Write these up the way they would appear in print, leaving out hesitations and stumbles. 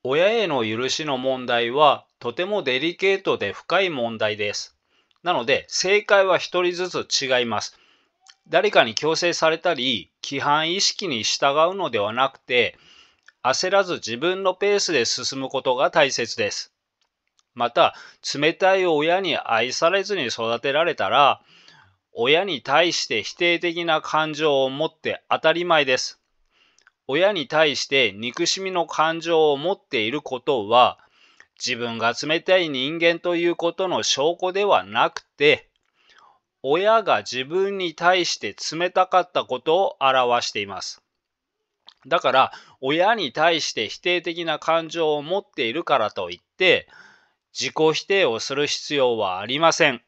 親への許しの問題はとてもデリケートで深い問題です。なので正解は一人ずつ違います。誰かに強制されたり規範意識に従うのではなくて、焦らず自分のペースで進むことが大切です。また、冷たい親に愛されずに育てられたら、親に対して否定的な感情を持って当たり前です。親に対して憎しみの感情を持っていることは、自分が冷たい人間ということの証拠ではなくて、親が自分に対して冷たかったことを表しています。だから、親に対して否定的な感情を持っているからといって、自己否定をする必要はありません。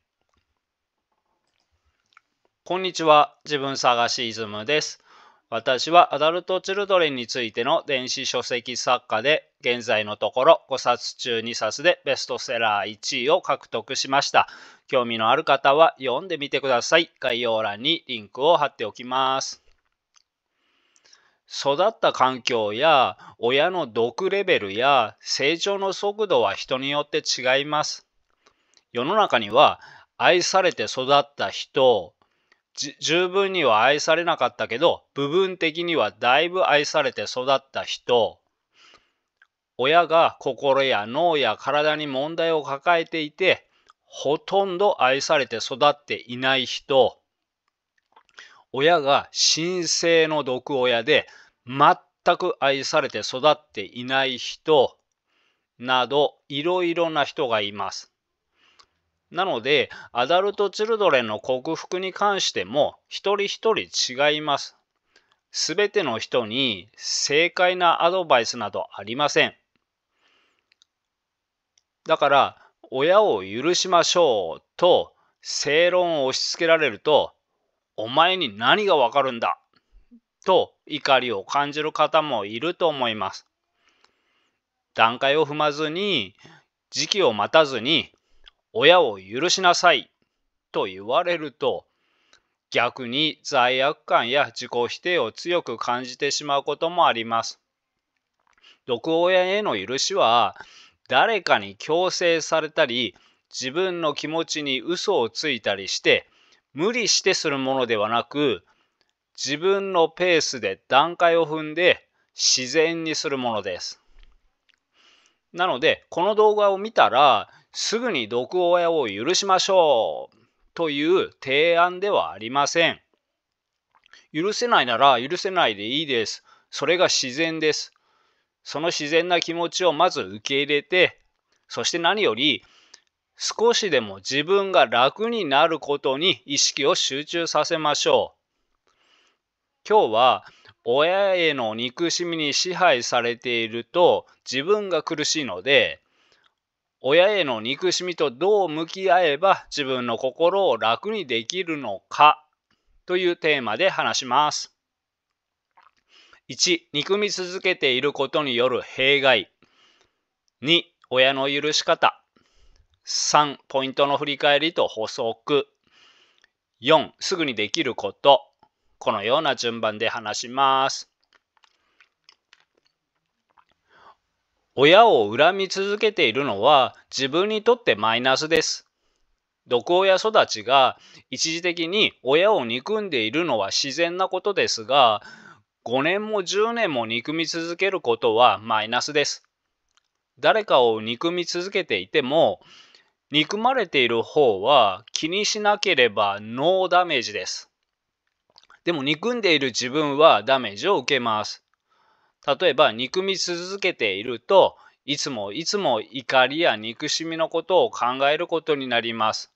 こんにちは、自分探しイズムです。私はアダルト・チルドレンについての電子書籍作家で、現在のところ5冊中2冊でベストセラー1位を獲得しました。興味のある方は読んでみてください。概要欄にリンクを貼っておきます。育った環境や親の毒レベルや成長の速度は人によって違います。世の中には愛されて育った人、十分には愛されなかったけど、部分的にはだいぶ愛されて育った人、親が心や脳や体に問題を抱えていて、ほとんど愛されて育っていない人、親が神聖の毒親で全く愛されて育っていない人など、いろいろな人がいます。なので、アダルト・チルドレンの克服に関しても一人一人違います。すべての人に正解なアドバイスなどありません。だから、親を許しましょうと正論を押し付けられると、お前に何がわかるんだと怒りを感じる方もいると思います。段階を踏まずに、時期を待たずに、親を許しなさいと言われると、逆に罪悪感や自己否定を強く感じてしまうこともあります。毒親への許しは、誰かに強制されたり、自分の気持ちに嘘をついたりして、無理してするものではなく、自分のペースで段階を踏んで自然にするものです。なので、この動画を見たら、すぐに毒親を許しましょうという提案ではありません。許せないなら許せないでいいです。それが自然です。その自然な気持ちをまず受け入れて、そして何より少しでも自分が楽になることに意識を集中させましょう。今日は親への憎しみに支配されていると自分が苦しいので、親への憎しみとどう向き合えば自分の心を楽にできるのかというテーマで話します。1、憎み続けていることによる弊害。2、親の許し方。3、ポイントの振り返りと補足。4、すぐにできること。このような順番で話します。親を恨み続けているのは自分にとってマイナスです。毒親育ちが一時的に親を憎んでいるのは自然なことですが、5年も10年も憎み続けることはマイナスです。誰かを憎み続けていても、憎まれている方は気にしなければノーダメージです。でも憎んでいる自分はダメージを受けます。例えば憎み続けていると、いつも怒りや憎しみのことを考えることになります。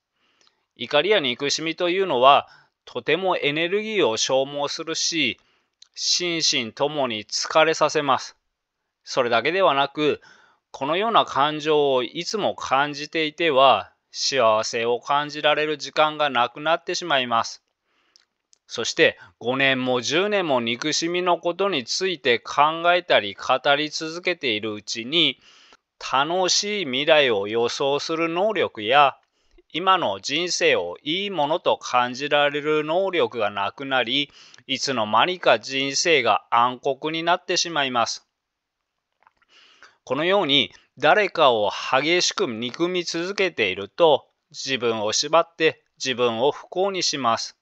怒りや憎しみというのはとてもエネルギーを消耗するし、心身ともに疲れさせます。それだけではなく、このような感情をいつも感じていては、幸せを感じられる時間がなくなってしまいます。そして5年も10年も憎しみのことについて考えたり語り続けているうちに、楽しい未来を予想する能力や、今の人生をいいものと感じられる能力がなくなり、いつの間にか人生が暗黒になってしまいます。このように誰かを激しく憎み続けていると、自分を縛って自分を不幸にします。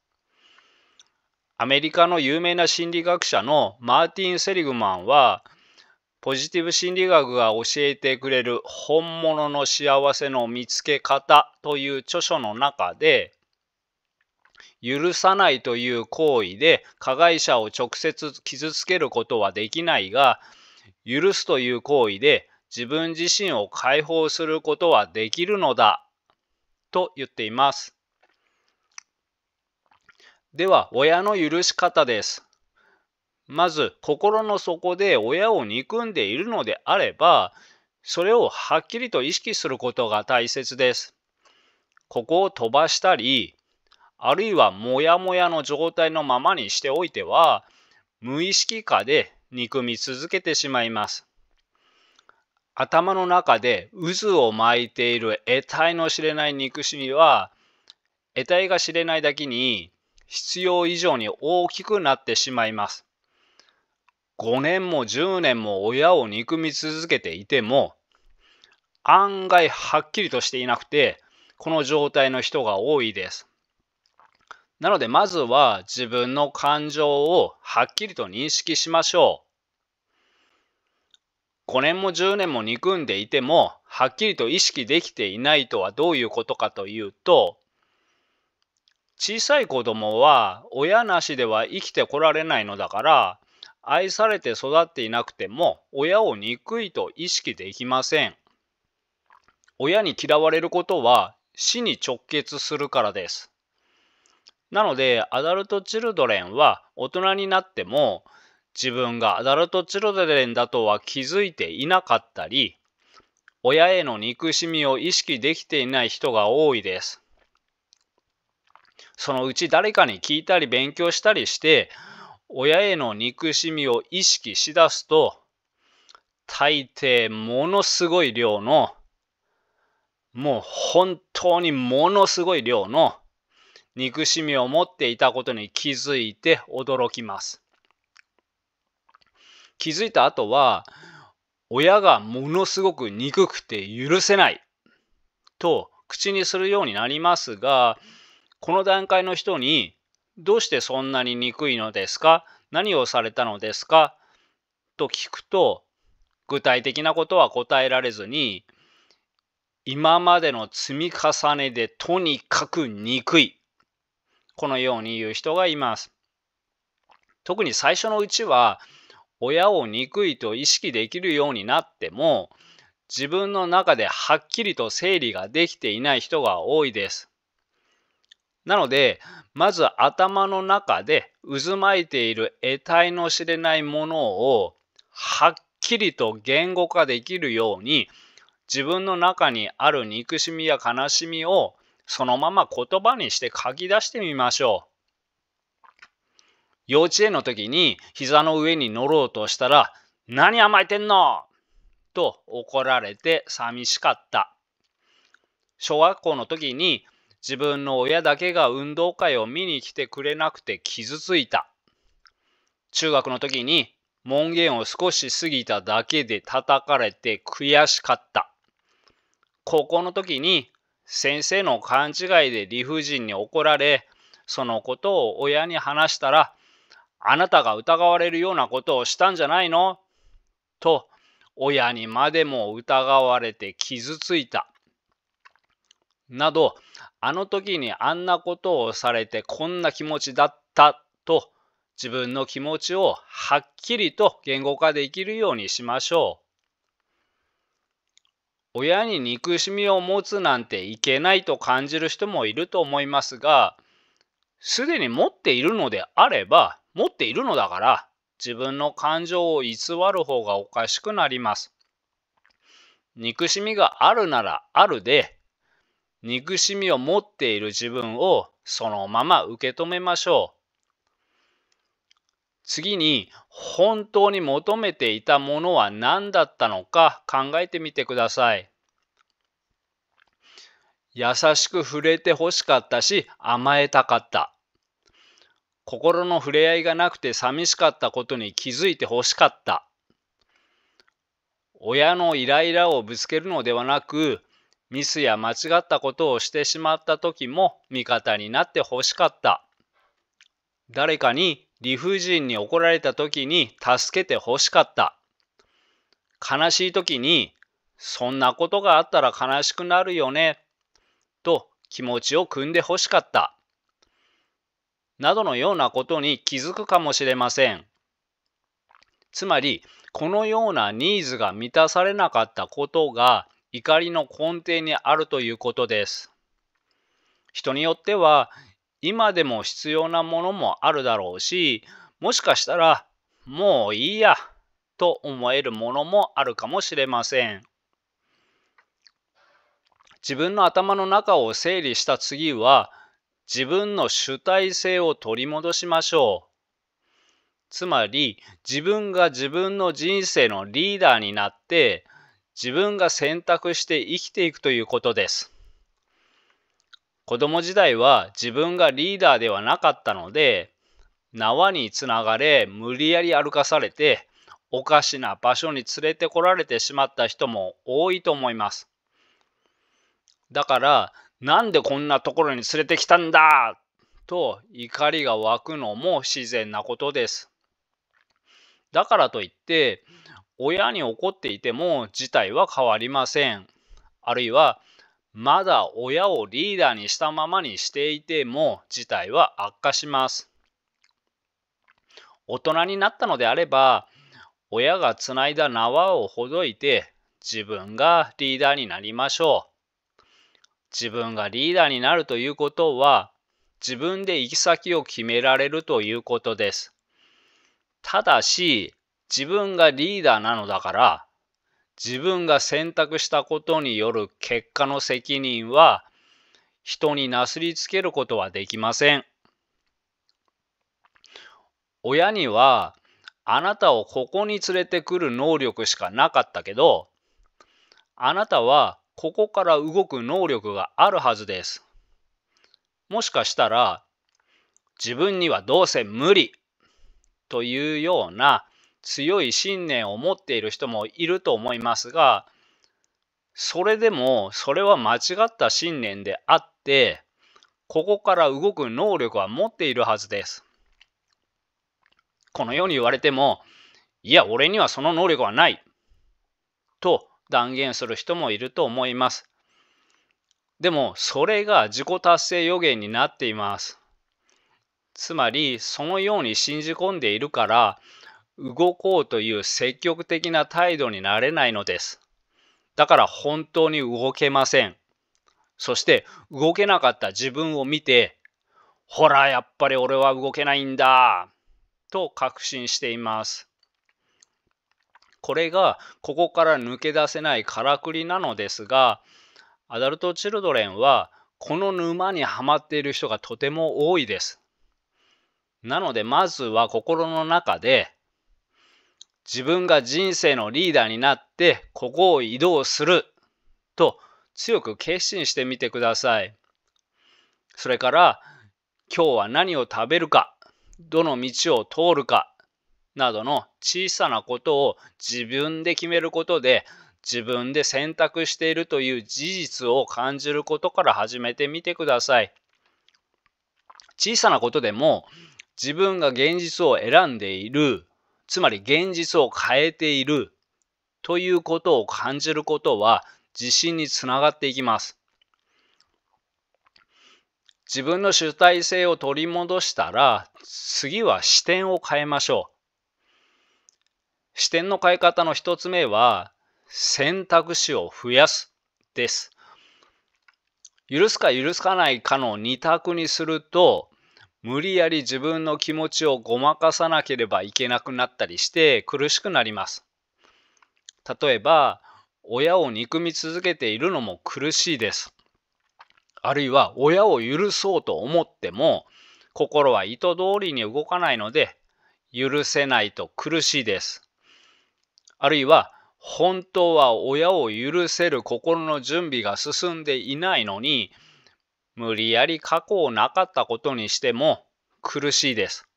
アメリカの有名な心理学者のマーティン・セリグマンは、ポジティブ心理学が教えてくれる本物の幸せの見つけ方という著書の中で、許さないという行為で加害者を直接傷つけることはできないが、許すという行為で自分自身を解放することはできるのだと言っています。では、親の許し方です。まず、心の底で親を憎んでいるのであれば、それをはっきりと意識することが大切です。ここを飛ばしたり、あるいはモヤモヤの状態のままにしておいては、無意識下で憎み続けてしまいます。頭の中で渦を巻いている得体の知れない憎しみは、得体が知れないだけに必要以上に大きくなってしまいます。5年も10年も親を憎み続けていても、案外はっきりとしていなくて、この状態の人が多いです。なのでまずは自分の感情をはっきりと認識しましょう。5年も10年も憎んでいても、はっきりと意識できていないとはどういうことかというと、小さい子供は親なしでは生きてこられないのだから、愛されて育っていなくても親を憎いと意識できません。親に嫌われることは死に直結するからです。なので、アダルトチルドレンは大人になっても自分がアダルトチルドレンだとは気づいていなかったり、親への憎しみを意識できていない人が多いです。そのうち誰かに聞いたり勉強したりして、親への憎しみを意識しだすと、大抵ものすごい量の、もう本当にものすごい量の憎しみを持っていたことに気づいて驚きます。気づいた後は、親がものすごく憎くて許せないと口にするようになりますが、この段階の人に、どうしてそんなに憎いのですか？何をされたのですか？と聞くと、具体的なことは答えられずに、今までの積み重ねでとにかく憎い。このように言う人がいます。特に最初のうちは、親を憎いと意識できるようになっても、自分の中ではっきりと整理ができていない人が多いです。なので、まず頭の中で渦巻いている得体の知れないものをはっきりと言語化できるように、自分の中にある憎しみや悲しみをそのまま言葉にして書き出してみましょう。幼稚園の時に膝の上に乗ろうとしたら、何甘えてんのと怒られて寂しかった。小学校の時に自分の親だけが運動会を見に来てくれなくて傷ついた。中学の時に門限を少し過ぎただけで叩かれて悔しかった。高校の時に先生の勘違いで理不尽に怒られ、そのことを親に話したら、あなたが疑われるようなことをしたんじゃないの？と親にまでも疑われて傷ついた。など、あの時にあんなことをされてこんな気持ちだったと自分の気持ちをはっきりと言語化できるようにしましょう。親に憎しみを持つなんていけないと感じる人もいると思いますが、すでに持っているのであれば、持っているのだから自分の感情を偽る方がおかしくなります。憎しみがあるならあるで、憎しみを持っている自分をそのまま受け止めましょう。次に、本当に求めていたものは何だったのか考えてみてください。優しく触れてほしかったし、甘えたかった。心の触れ合いがなくて寂しかったことに気づいてほしかった。親のイライラをぶつけるのではなく、ミスや間違ったことをしてしまった時も味方になってほしかった。誰かに理不尽に怒られた時に助けてほしかった。悲しい時に、そんなことがあったら悲しくなるよね、と気持ちを汲んでほしかった。などのようなことに気づくかもしれません。つまり、このようなニーズが満たされなかったことが怒りの根底にあるということです。人によっては、今でも必要なものもあるだろうし、もしかしたら、もういいや、と思えるものもあるかもしれません。自分の頭の中を整理した次は、自分の主体性を取り戻しましょう。つまり、自分が自分の人生のリーダーになって、自分が選択して生きていくということです。子供時代は自分がリーダーではなかったので、縄につながれ、無理やり歩かされて、おかしな場所に連れてこられてしまった人も多いと思います。だから、なんでこんなところに連れてきたんだと怒りが湧くのも自然なことです。だからといって、親に怒っていても事態は変わりません。あるいは、まだ親をリーダーにしたままにしていても事態は悪化します。大人になったのであれば、親がつないだ縄をほどいて自分がリーダーになりましょう。自分がリーダーになるということは、自分で行き先を決められるということです。ただし、自分がリーダーなのだから、自分が選択したことによる結果の責任は、人になすりつけることはできません。親には、あなたをここに連れてくる能力しかなかったけど、あなたはここから動く能力があるはずです。もしかしたら、自分にはどうせ無理というような強い信念を持っている人もいると思いますが、それでもそれは間違った信念であって、ここから動く能力は持っているはずです。このように言われても、いや、俺にはその能力はないと断言する人もいると思います。でも、それが自己達成予言になっています。つまり、そのように信じ込んでいるから、動こうという積極的な態度になれないのです。だから本当に動けません。そして動けなかった自分を見て、ほら、やっぱり俺は動けないんだと確信しています。これがここから抜け出せないからくりなのですが、アダルトチルドレンはこの沼にはまっている人がとても多いです。なのでまずは心の中で、自分が人生のリーダーになってここを移動すると強く決心してみてください。それから今日は何を食べるか、どの道を通るかなどの小さなことを自分で決めることで、自分で選択しているという事実を感じることから始めてみてください。小さなことでも自分が現実を選んでいる、つまり現実を変えているということを感じることは自信につながっていきます。自分の主体性を取り戻したら、次は視点を変えましょう。視点の変え方の一つ目は、選択肢を増やすです。許すか許さないかの二択にすると、無理やり自分の気持ちをごまかさなければいけなくなったりして苦しくなります。例えば、親を憎み続けているのも苦しいです。あるいは、親を許そうと思っても、心は意図通りに動かないので、許せないと苦しいです。あるいは、本当は親を許せる心の準備が進んでいないのに、無理やり過去をなかったことにしても苦しいです。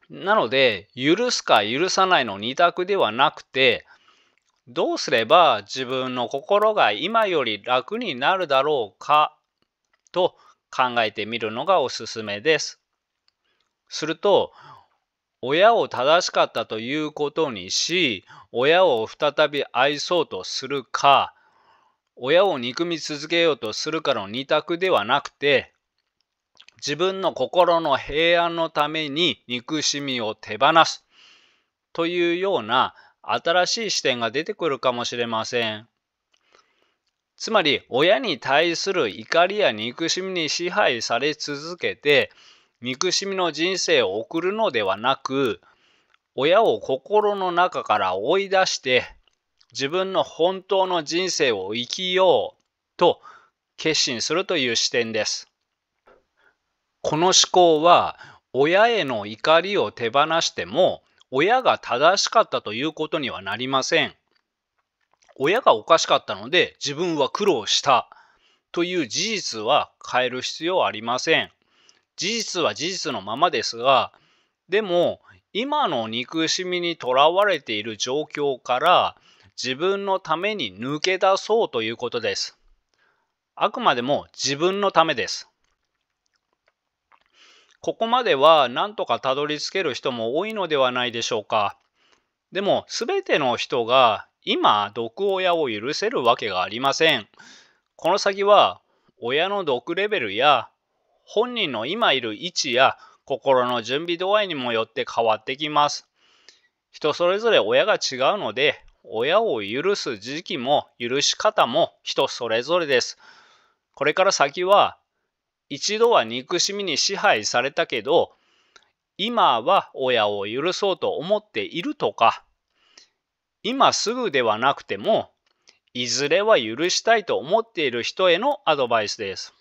なので、許すか許さないの二択ではなくて、どうすれば自分の心が今より楽になるだろうかと考えてみるのがおすすめです。すると、親を正しかったということにし、親を再び愛そうとするか、親を憎み続けようとするかの二択ではなくて、自分の心の平安のために憎しみを手放すというような新しい視点が出てくるかもしれません。つまり、親に対する怒りや憎しみに支配され続けて、憎しみの人生を送るのではなく、親を心の中から追い出して、自分の本当の人生を生きようと決心するという視点です。この思考は、親への怒りを手放しても、親が正しかったということにはなりません。親がおかしかったので自分は苦労したという事実は変える必要はありません。事実は事実のままですが、でも今の憎しみにとらわれている状況から自分のために抜け出そうということです。あくまでも自分のためです。ここまでは何とかたどり着ける人も多いのではないでしょうか。でも全ての人が今毒親を許せるわけがありません。この先は親の毒レベルや本人の今いる位置や心の準備度合いにもよって変わってきます。人それぞれ親が違うので、親を許す時期も許し方も人それぞれです。これから先は一度は憎しみに支配されたけど、今は親を許そうと思っているとか、今すぐではなくても、いずれは許したいと思っている人へのアドバイスです。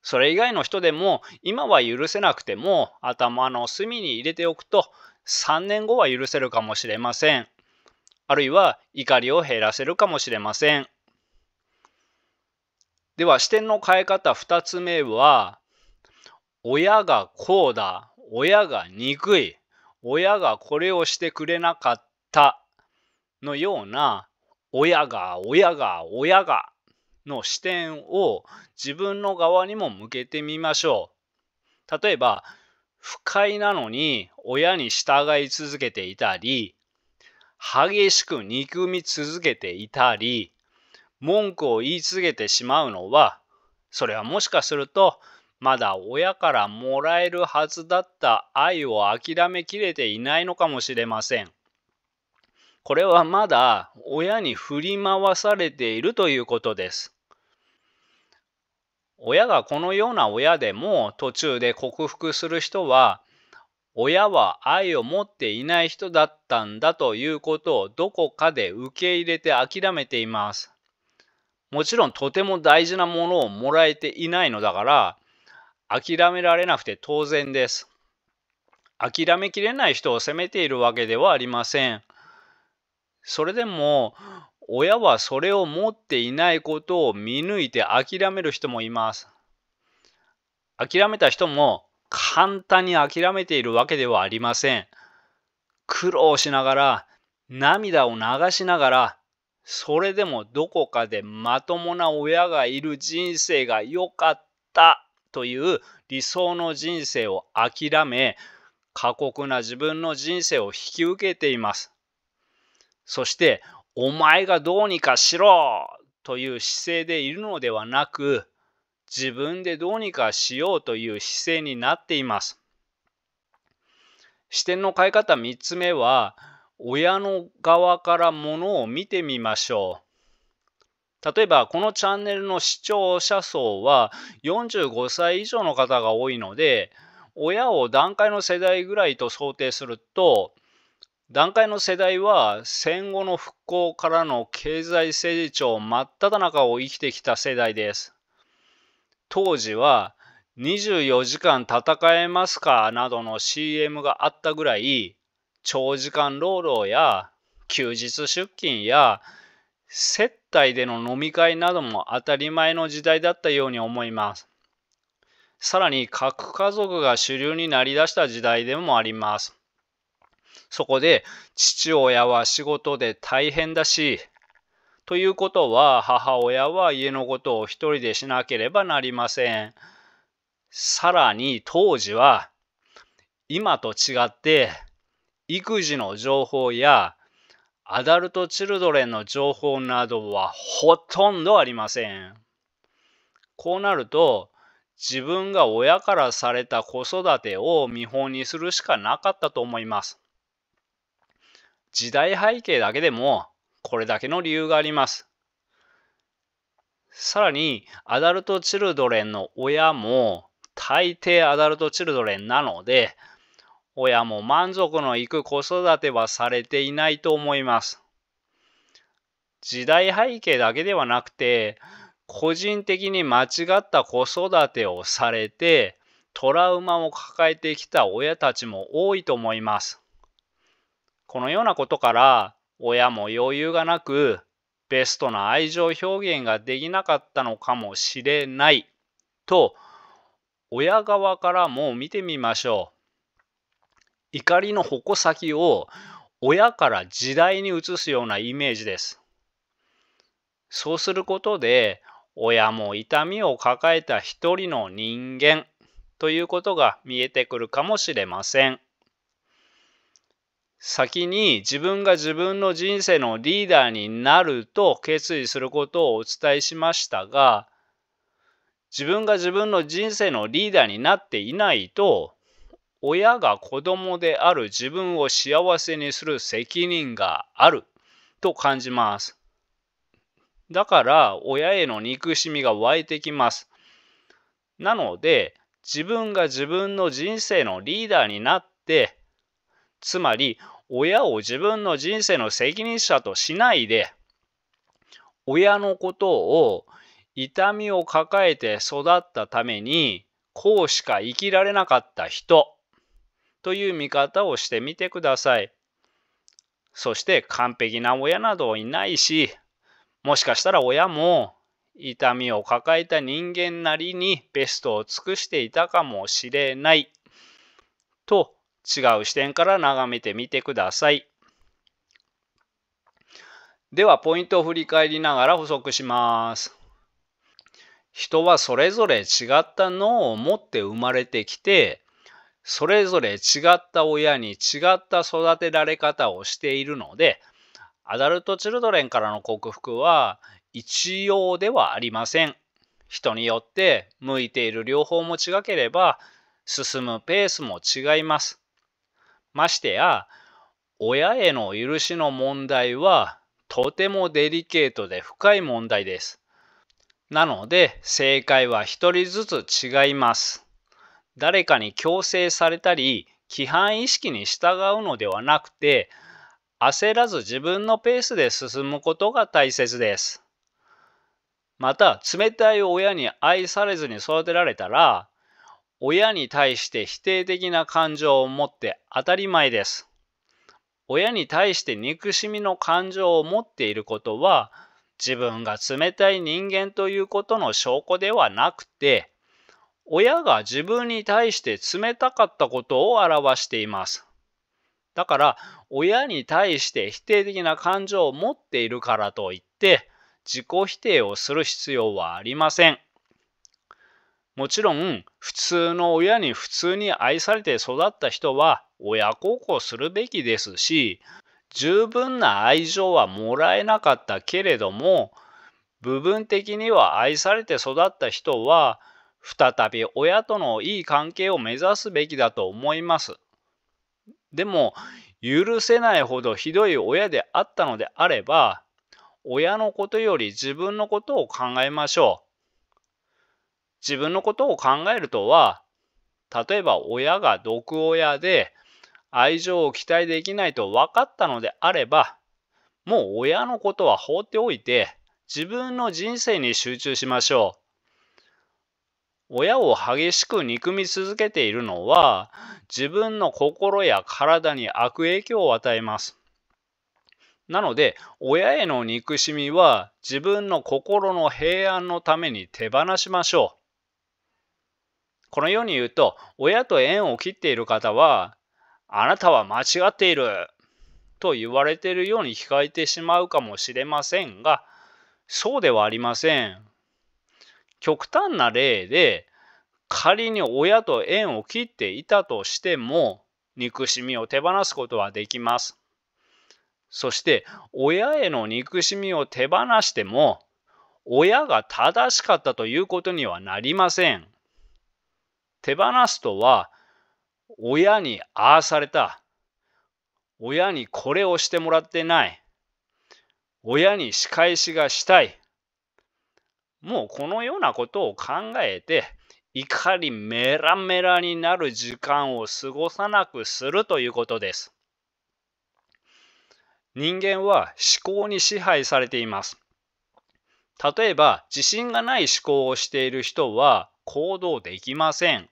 それ以外の人でも、今は許せなくても、頭の隅に入れておくと、3年後は許せるかもしれません。あるいは怒りを減らせるかもしれません。では視点の変え方2つ目は、親がこうだ、親が憎い、親がこれをしてくれなかったのような、親がの視点を自分の側にも向けてみましょう。例えば、不快なのに親に従い続けていたり、激しく憎み続けていたり、文句を言い続けてしまうのは、それはもしかすると、まだ親からもらえるはずだった愛を諦めきれていないのかもしれません。これはまだ親に振り回されているということです。親がこのような親でも途中で克服する人は、親は愛を持っていない人だったんだということをどこかで受け入れて諦めています。もちろんとても大事なものをもらえていないのだから、諦められなくて当然です。諦めきれない人を責めているわけではありません。それでも、親はそれを持っていないことを見抜いて諦める人もいます。諦めた人も簡単に諦めているわけではありません。苦労しながら、涙を流しながら、それでもどこかでまともな親がいる人生が良かったという理想の人生を諦め、過酷な自分の人生を引き受けています。そして、お前がどうにかしろという姿勢でいるのではなく、自分でどうにかしようという姿勢になっています。視点の変え方3つ目は、親の側からものを見てみましょう。例えば、このチャンネルの視聴者層は45歳以上の方が多いので、親を団塊の世代ぐらいと想定すると、団塊の世代は戦後の復興からの経済成長真っ只中を生きてきた世代です。当時は24時間戦えますかなどの CM があったぐらい、長時間労働や休日出勤や接待での飲み会なども当たり前の時代だったように思います。さらに核家族が主流になりだした時代でもあります。そこで父親は仕事で大変だし、ということは母親は家のことを一人でしなければなりません。さらに当時は今と違って育児の情報やアダルトチルドレンの情報などはほとんどありません。こうなると自分が親からされた子育てを見本にするしかなかったと思います。時代背景だけでもこれだけの理由があります。さらにアダルトチルドレンの親も大抵アダルトチルドレンなので、親も満足のいく子育てはされていないと思います。時代背景だけではなくて、個人的に間違った子育てをされて、トラウマを抱えてきた親たちも多いと思います。このようなことから、親も余裕がなく、ベストな愛情表現ができなかったのかもしれないと、親側からも見てみましょう。怒りの矛先を親から時代に移すようなイメージです。そうすることで、親も痛みを抱えた一人の人間ということが見えてくるかもしれません。先に自分が自分の人生のリーダーになると決意することをお伝えしましたが、自分が自分の人生のリーダーになっていないと、親が子供である自分を幸せにする責任があると感じます。だから親への憎しみが湧いてきます。なので自分が自分の人生のリーダーになって、つまり親を自分の人生の責任者としないで、親のことを痛みを抱えて育ったためにこうしか生きられなかった人という見方をしてみてください。そして完璧な親などいないし、もしかしたら親も痛みを抱えた人間なりにベストを尽くしていたかもしれないと違う視点から眺めてみてください。ではポイントを振り返りながら補足します。人はそれぞれ違った脳を持って生まれてきて、それぞれ違った親に違った育てられ方をしているので、アダルトチルドレンからの克服は一様ではありません。人によって向いている療法も違ければ進むペースも違います。ましてや親への許しの問題はとてもデリケートで深い問題です。なので正解は一人ずつ違います。誰かに強制されたり規範意識に従うのではなくて、焦らず自分のペースで進むことが大切です。また、冷たい親に愛されずに育てられたら、親に対して否定的な感情を持って当たり前です。親に対して憎しみの感情を持っていることは、自分が冷たい人間ということの証拠ではなくて、親が自分に対して冷たかったことを表しています。だから親に対して否定的な感情を持っているからといって自己否定をする必要はありません。もちろん普通の親に普通に愛されて育った人は親孝行するべきですし、十分な愛情はもらえなかったけれども、部分的には愛されて育った人は再び親とのいい関係を目指すべきだと思います。でも許せないほどひどい親であったのであれば、親のことより自分のことを考えましょう。自分のことを考えるとは、例えば親が毒親で愛情を期待できないと分かったのであれば、もう親のことは放っておいて自分の人生に集中しましょう。親を激しく憎み続けているのは自分の心や体に悪影響を与えます。なので親への憎しみは自分の心の平安のために手放しましょう。このように言うと、親と縁を切っている方はあなたは間違っていると言われているように聞こえてしまうかもしれませんが、そうではありません。極端な例で、仮に親と縁を切っていたとしても、憎しみを手放すことはできます。そして、親への憎しみを手放しても、親が正しかったということにはなりません。手放すとは、親にああされた。親にこれをしてもらってない。親に仕返しがしたい。もうこのようなことを考えて、怒りメラメラになる時間を過ごさなくするということです。人間は思考に支配されています。例えば、自信がない思考をしている人は行動できません。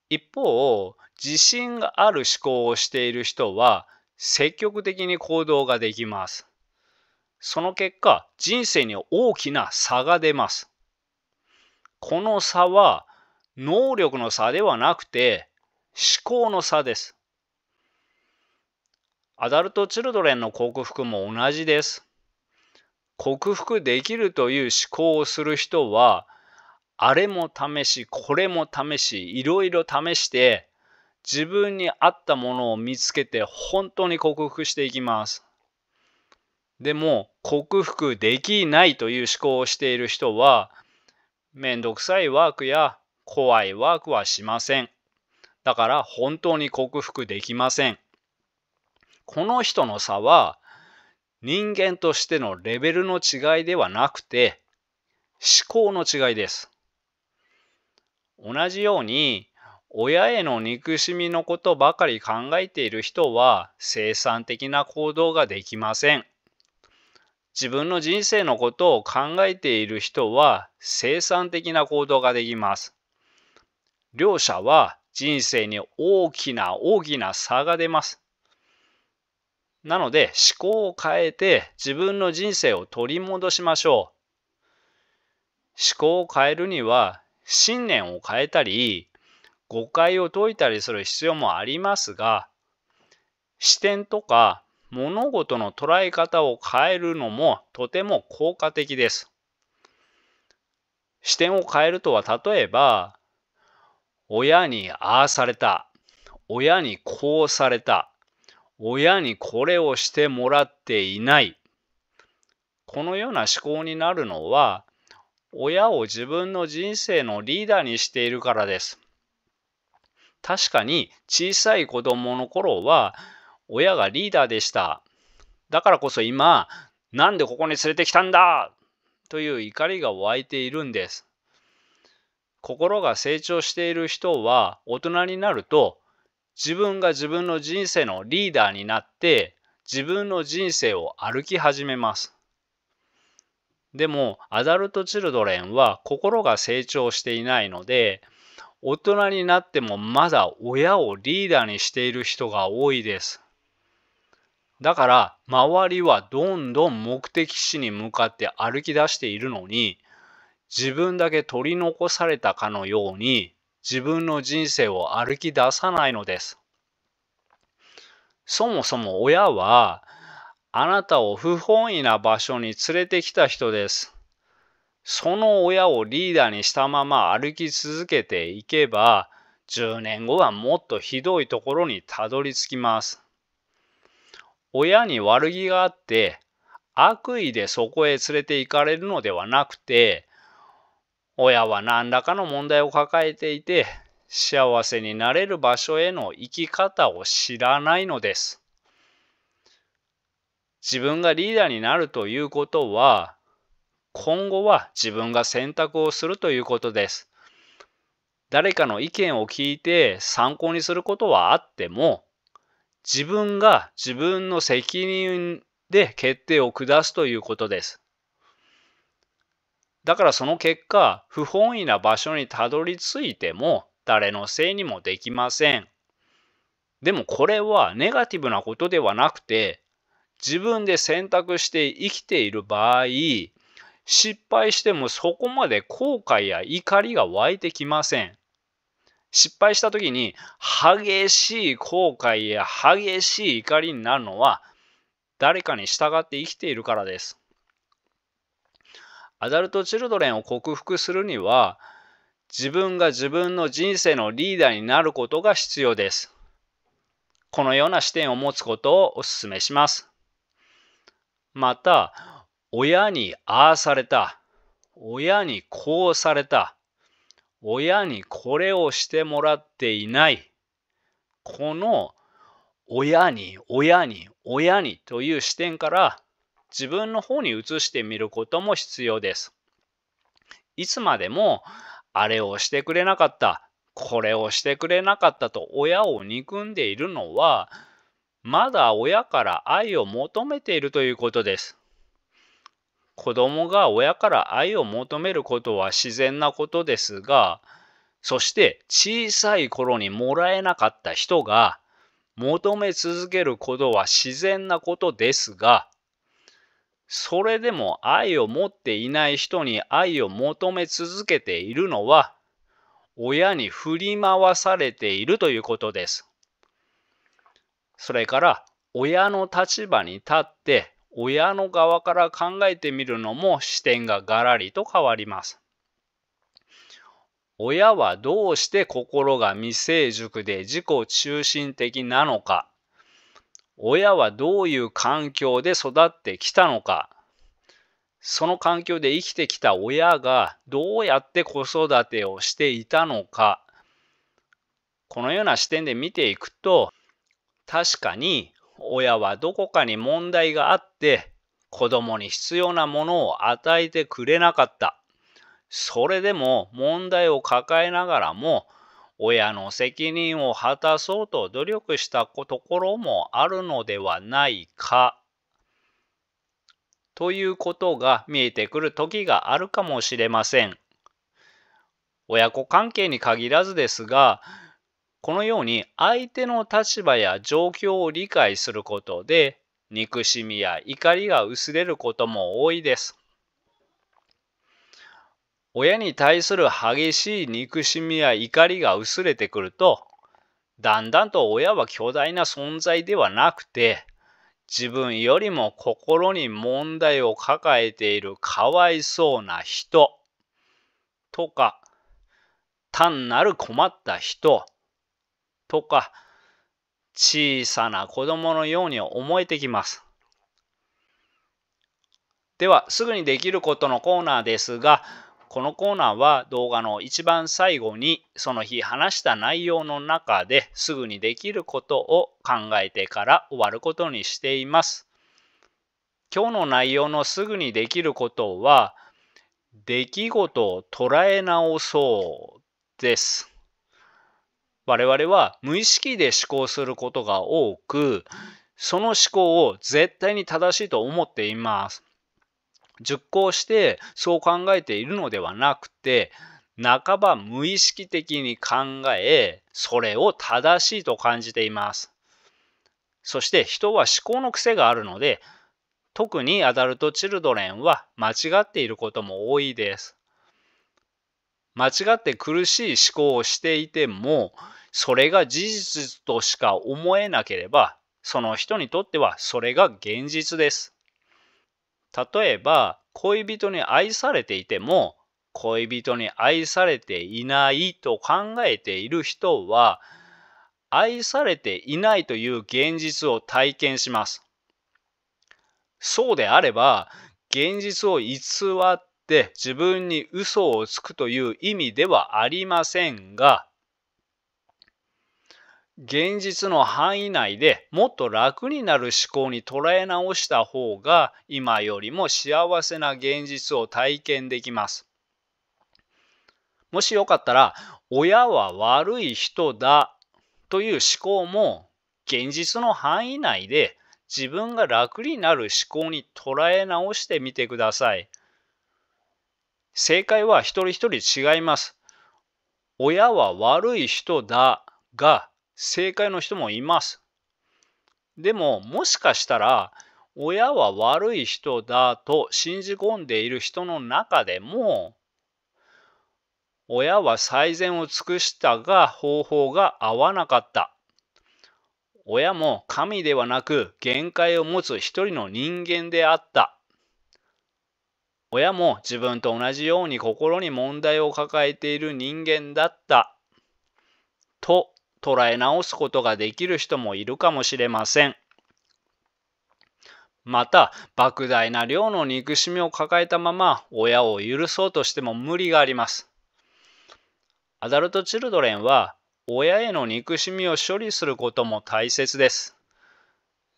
一方、自信がある思考をしている人は積極的に行動ができます。その結果、人生に大きな差が出ます。この差は能力の差ではなくて思考の差です。アダルト・チルドレンの克服も同じです。克服できるという思考をする人は、あれも試し、これも試し、いろいろ試して、自分に合ったものを見つけて本当に克服していきます。でも、克服できないという思考をしている人は、めんどくさいワークや怖いワークはしません。だから本当に克服できません。この人の差は、人間としてのレベルの違いではなくて、思考の違いです。同じように、親への憎しみのことばかり考えている人は生産的な行動ができません。自分の人生のことを考えている人は生産的な行動ができます。両者は人生に大きな差が出ます。なので思考を変えて自分の人生を取り戻しましょう。思考を変えるには信念を変えたり、誤解を解いたりする必要もありますが、視点とか物事の捉え方を変えるのもとても効果的です。視点を変えるとは例えば、親にああされた、親にこうされた、親にこれをしてもらっていない。このような思考になるのは、親を自分の人生のリーダーにしているからです。確かに小さい子供の頃は親がリーダーでした。だからこそ今、なんでここに連れてきたんだという怒りが湧いているんです。心が成長している人は大人になると自分が自分の人生のリーダーになって自分の人生を歩き始めます。でもアダルト・チルドレンは心が成長していないので、大人になってもまだ親をリーダーにしている人が多いです。だから周りはどんどん目的地に向かって歩き出しているのに、自分だけ取り残されたかのように自分の人生を歩き出さないのです。そもそも親はあなたを不本意な場所に連れてきた人です。その親をリーダーにしたまま歩き続けていけば、10年後はもっとひどいところにたどり着きます。親に悪気があって、悪意でそこへ連れて行かれるのではなくて、親は何らかの問題を抱えていて、幸せになれる場所への生き方を知らないのです。自分がリーダーになるということは、今後は自分が選択をするということです。誰かの意見を聞いて参考にすることはあっても、自分が自分の責任で決定を下すということです。だからその結果、不本意な場所にたどり着いても誰のせいにもできません。でもこれはネガティブなことではなくて、自分で選択して生きている場合、失敗してもそこまで後悔や怒りが湧いてきません。失敗した時に激しい後悔や激しい怒りになるのは、誰かに従って生きているからです。アダルトチルドレンを克服するには、自分が自分の人生のリーダーになることが必要です。このような視点を持つことをお勧めします。また、親にああされた、親にこうされた、親にこれをしてもらっていない、この親にという視点から自分の方に移してみることも必要です。いつまでもあれをしてくれなかった、これをしてくれなかったと親を憎んでいるのは、まだ親から愛を求めているということです。子供が親から愛を求めることは自然なことですが、そして小さい頃にもらえなかった人が求め続けることは自然なことですが、それでも愛を持っていない人に愛を求め続けているのは、親に振り回されているということです。それから、親の立場に立って、親の側から考えてみるのも視点がガラリと変わります。親はどうして心が未成熟で自己中心的なのか、親はどういう環境で育ってきたのか、その環境で生きてきた親がどうやって子育てをしていたのか、このような視点で見ていくと、確かに親はどこかに問題があって子供に必要なものを与えてくれなかった。それでも問題を抱えながらも親の責任を果たそうと努力したところもあるのではないかということが見えてくる時があるかもしれません。親子関係に限らずですが、このように相手の立場や状況を理解することで憎しみや怒りが薄れることも多いです。親に対する激しい憎しみや怒りが薄れてくると、だんだんと親は巨大な存在ではなくて、自分よりも心に問題を抱えているかわいそうな人とか、単なる困った人とか、小さな子供のように思えてきます。では、すぐにできることのコーナーですが、このコーナーは動画の一番最後にその日話した内容の中ですぐにできることを考えてから終わることにしています。今日の内容のすぐにできることは、出来事を捉え直そうです。我々は無意識で思考することが多く、その思考を絶対に正しいと思っています。熟考してそう考えているのではなくて、半ば無意識的に考え、それを正しいと感じています。そして人は思考の癖があるので、特にアダルトチルドレンは間違っていることも多いです。間違って苦しい思考をしていても、それが事実としか思えなければ、その人にとってはそれが現実です。例えば、恋人に愛されていても、恋人に愛されていないと考えている人は、愛されていないという現実を体験します。そうであれば、現実を偽って自分に嘘をつくという意味ではありませんが、現実の範囲内でもっと楽になる思考に捉え直した方が今よりも幸せな現実を体験できます。もしよかったら、親は悪い人だという思考も現実の範囲内で自分が楽になる思考に捉え直してみてください。正解は一人一人違います。親は悪い人だが正解の人もいます。でも、もしかしたら、親は悪い人だと信じ込んでいる人の中でも、親は最善を尽くしたが方法が合わなかった。親も神ではなく限界を持つ一人の人間であった。親も自分と同じように心に問題を抱えている人間だった。と捉え直すことができる人もいるかもしれません。また、莫大な量の憎しみを抱えたまま親を許そうとしても無理があります。アダルトチルドレンは親への憎しみを処理することも大切です。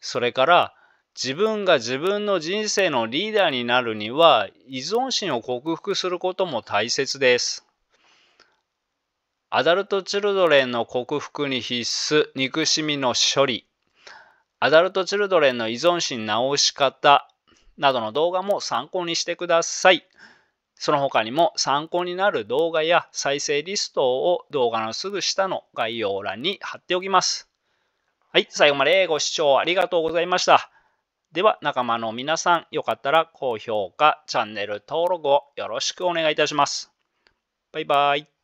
それから自分が自分の人生のリーダーになるには依存心を克服することも大切です。アダルトチルドレンの克服に必須憎しみの処理、アダルトチルドレンの依存心直し方などの動画も参考にしてください。その他にも参考になる動画や再生リストを動画のすぐ下の概要欄に貼っておきます。はい、最後までご視聴ありがとうございました。では仲間の皆さん、よかったら高評価、チャンネル登録をよろしくお願いいたします。バイバイ。